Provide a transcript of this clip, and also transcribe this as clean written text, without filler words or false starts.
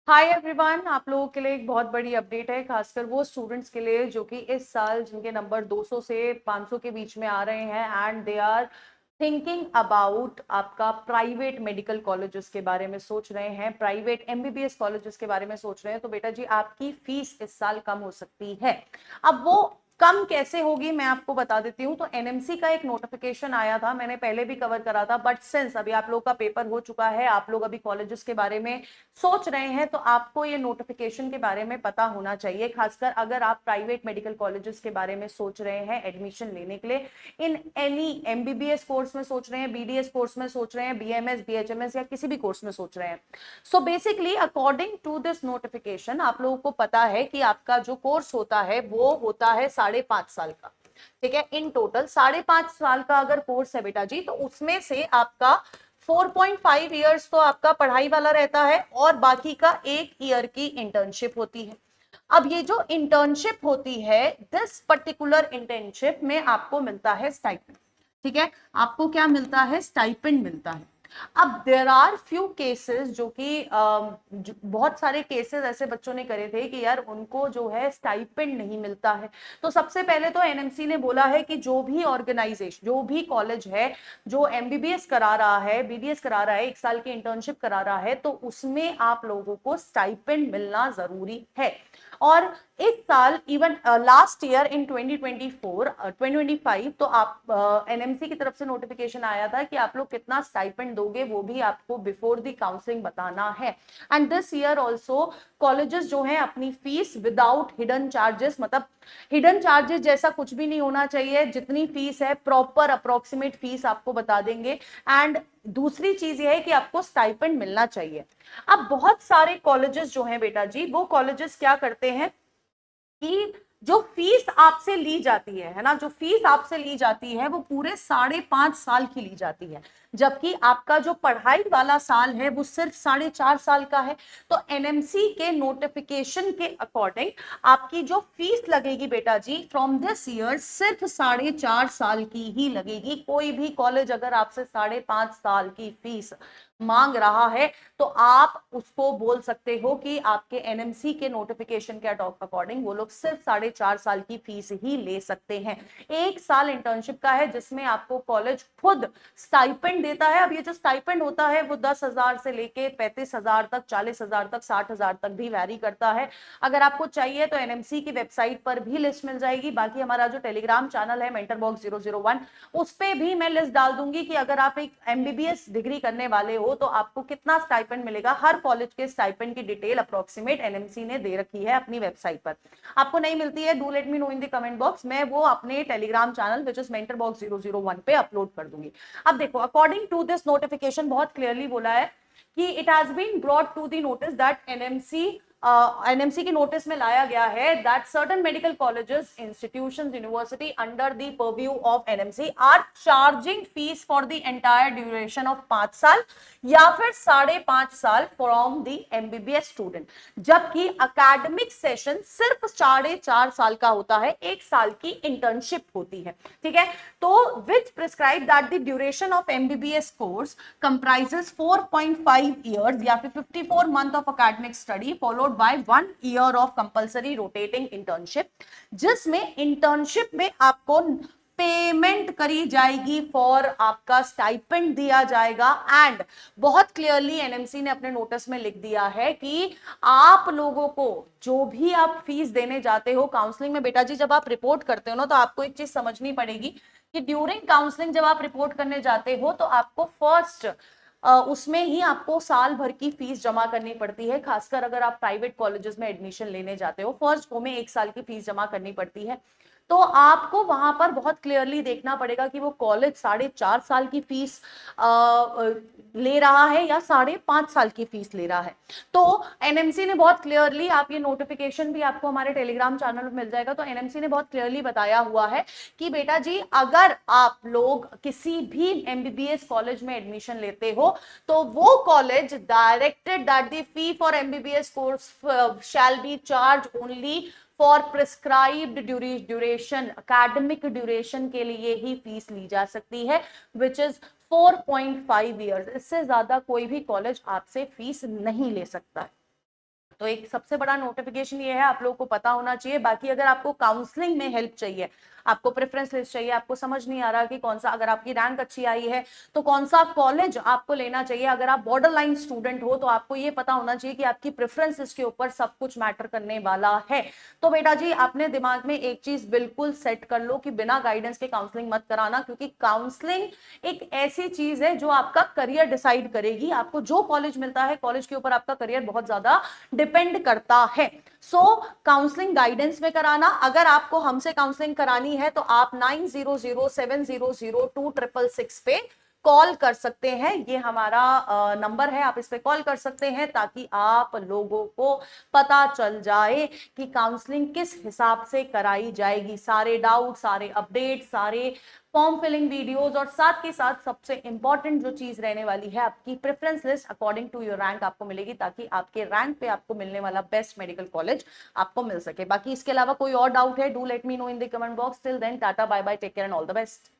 Hi everyone, आप लोगों के लिए एक बहुत बड़ी अपडेट है, खासकर वो स्टूडेंट्स के लिए जो कि इस साल जिनके नंबर 200 से 500 के बीच में आ रहे हैं and they are thinking about आपका प्राइवेट मेडिकल कॉलेजेस के बारे में सोच रहे हैं, प्राइवेट एमबीबीएस कॉलेजेस के बारे में सोच रहे हैं। तो बेटा जी, आपकी फीस इस साल कम हो सकती है। अब वो कम कैसे होगी मैं आपको बता देती हूँ। तो एनएमसी का एक नोटिफिकेशन आया था, मैंने पहले भी कवर करा था, बट सिंस अभी आप लोग का पेपर हो चुका है, आप लोग अभी कॉलेजेस के बारे में सोच रहे हैं, तो आपको ये नोटिफिकेशन के बारे में पता होना चाहिए। खासकर अगर आप प्राइवेट मेडिकल कॉलेजेस के बारे में सोच रहे हैं एडमिशन लेने के लिए, इन एनी एमबीबीएस कोर्स में सोच रहे हैं, बीडीएस कोर्स में सोच रहे हैं, बीएमएस बीएचएमएस या किसी भी कोर्स में सोच रहे हैं। So basically according to this notification आप लोगों को पता है कि आपका जो कोर्स होता है वो होता है 5.5 साल का। ठीक है, इन टोटल 5.5 साल का अगर कोर्स है बेटा जी, तो उसमें से आपका 4.5 ईयर्स तो आपका पढ़ाई वाला रहता है और बाकी का 1 ईयर की इंटर्नशिप होती है। अब ये जो इंटर्नशिप होती है, दिस पर्टिकुलर इंटर्नशिप में आपको मिलता है स्टाइपेंड। ठीक है, आपको क्या मिलता है? स्टाइपेंड मिलता है। अब देर आर फ्यू केसेस जो कि बहुत सारे केसेस ऐसे बच्चों ने करे थे कि यार उनको जो है स्टाइपेंड नहीं मिलता है। तो सबसे पहले तो एनएमसी ने बोला है कि जो भी ऑर्गेनाइजेशन, जो भी कॉलेज है जो एमबीबीएस करा रहा है, बीडीएस करा रहा है, 1 साल की इंटर्नशिप करा रहा है, तो उसमें आप लोगों को स्टाइपेंड मिलना जरूरी है। और इस साल इवन लास्ट ईयर इन 2024 2025 तो आप एनएमसी की तरफ से नोटिफिकेशन आया था कि आप लोग कितना स्टाइपेंड दोगे वो भी आपको बिफोर द काउंसलिंग बताना है। And this year also colleges जो हैं अपनी फीस विदाउट हिडन चार्जेस, मतलब हिडन चार्जेस जैसा कुछ भी नहीं होना चाहिए, जितनी फीस है प्रॉपर अप्रोक्सीमेट फीस आपको बता देंगे। एंड दूसरी चीज ये है कि आपको स्टाइपेंड मिलना चाहिए। अब बहुत सारे कॉलेजेस जो हैं बेटा जी, वो कॉलेजेस क्या करते हैं कि जो फीस आपसे ली जाती है ना, जो फीस आपसे ली जाती है वो पूरे 5.5 साल की ली जाती है, जबकि आपका जो पढ़ाई वाला साल है वो सिर्फ 4.5 साल का है। तो एनएमसी के नोटिफिकेशन के अकॉर्डिंग आपकी जो फीस लगेगी बेटा जी फ्रॉम दिस ईयर सिर्फ 4.5 साल की ही लगेगी। कोई भी कॉलेज अगर आपसे 5.5 साल की फीस मांग रहा है तो आप उसको बोल सकते हो कि आपके एनएमसी के नोटिफिकेशन के अकॉर्डिंग वो लोग सिर्फ 4.5 साल की फीस ही ले सकते हैं। 1 साल इंटर्नशिप का है जिसमें आपको कॉलेज खुद स्टाइपेंड देता है। अब ये जो स्टाइपेंड होता है वो 10,000 से लेके 35,000 तक, 40,000 तक, 60,000 तक भी वैरी करता है। अगर आपको चाहिए तो एनएमसी की वेबसाइट पर भी लिस्ट मिल जाएगी। बाकी हमारा जो टेलीग्राम चैनल है मेंटर बॉक्स 001, उस पर भी मैं लिस्ट डाल दूंगी कि अगर आप एक एमबीबीएस डिग्री करने वाले हो तो आपको कितना स्टाइपेंड मिलेगा। हर कॉलेज के स्टाइपेंड की डिटेल अप्रोक्सीमेट एनएमसी ने दे रखी है अपनी वेबसाइट पर। आपको नहीं मिलती है, do let me know in the comment box, मैं वो अपने Telegram channel which is mentor box 001 पे अपलोड कर दूंगी। अब देखो, अकॉर्डिंग टू दिस नोटिफिकेशन बहुत क्लियरली बोला है कि it has been brought to the notice that NMC की नोटिस में लाया गया है that certain medical colleges, institutions, university under the purview of NMC are charging fees for the entire duration of 5 साल या फिर 5.5 साल फ्रॉम द एमबीबीएस स्टूडेंट, जबकि अकेडमिक सेशन सिर्फ 4.5 साल का होता है, 1 साल की इंटर्नशिप होती है। ठीक है, तो which prescribe that the duration of MBBS course comprises 4.5 years या फिर 54 month of academic study followed by 1 year of compulsory rotating internship, जिसमें इंटर्नशिप में आपको पेमेंट करी जाएगी फॉर आपका स्टाइपेंड दिया जाएगा। एंड बहुत क्लियरली एनएमसी ने अपने नोटिस में लिख दिया है कि आप लोगों को जो भी आप फीस देने जाते हो काउंसलिंग में बेटा जी, जब आप रिपोर्ट करते हो ना, तो आपको एक चीज समझनी पड़ेगी कि ड्यूरिंग काउंसलिंग जब आप रिपोर्ट करने जाते हो तो आपको फर्स्ट उसमें ही आपको साल भर की फीस जमा करनी पड़ती है। खासकर अगर आप प्राइवेट कॉलेजेस में एडमिशन लेने जाते हो, फर्स्ट को में 1 साल की फीस जमा करनी पड़ती है। तो आपको वहां पर बहुत क्लियरली देखना पड़ेगा कि वो कॉलेज 4.5 साल की फीस ले रहा है या 5.5 साल की फीस ले रहा है। तो एनएमसी ने बहुत क्लियरली, आप ये नोटिफिकेशन भी आपको हमारे टेलीग्राम चैनल में मिल जाएगा, तो एनएमसी ने बहुत क्लियरली बताया हुआ है कि बेटा जी अगर आप लोग किसी भी एमबीबीएस कॉलेज में एडमिशन लेते हो तो वो college directed that the fee for MBBS course shall be charge only for prescribed duration, academic duration के लिए ही फीस ली जा सकती है, विच इज 4.5 ईयर्स। इससे ज्यादा कोई भी कॉलेज आपसे फीस नहीं ले सकता है। तो एक सबसे बड़ा नोटिफिकेशन ये है, आप लोगों को पता होना चाहिए। बाकी अगर आपको काउंसलिंग में हेल्प चाहिए, आपको प्रेफरेंस लिस्ट चाहिए, आपको समझ नहीं आ रहा कि कौन सा, अगर आपकी रैंक अच्छी आई है तो कौन सा कॉलेज आपको लेना चाहिए, अगर आप बॉर्डर लाइन स्टूडेंट हो तो आपको ये पता होना चाहिए कि आपकी प्रेफरेंस लिस्ट के ऊपर सब कुछ मैटर करने वाला है, तो बेटा जी अपने दिमाग में एक चीज बिल्कुल सेट कर लो कि बिना गाइडेंस के काउंसलिंग मत कराना, क्योंकि काउंसलिंग एक ऐसी चीज है जो आपका करियर डिसाइड करेगी। आपको जो कॉलेज मिलता है, कॉलेज के ऊपर आपका करियर बहुत ज्यादा डिपेंड करता है। सो काउंसलिंग गाइडेंस में कराना, अगर आपको हमसे काउंसलिंग करानी है तो आप 9007002666 पे कॉल कर सकते हैं। ये हमारा नंबर है, आप इस पे कॉल कर सकते हैं ताकि आप लोगों को पता चल जाए कि काउंसलिंग किस हिसाब से कराई जाएगी। सारे डाउट, सारे अपडेट, सारे फॉर्म फिलिंग वीडियोस, और साथ के साथ सबसे इंपॉर्टेंट जो चीज रहने वाली है, आपकी preference list according to your rank आपको मिलेगी, ताकि आपके रैंक पे आपको मिलने वाला बेस्ट मेडिकल कॉलेज आपको मिल सके। बाकी इसके अलावा कोई और डाउट है, do let me know in the comment box. Till then tata bye bye, take care and all the best.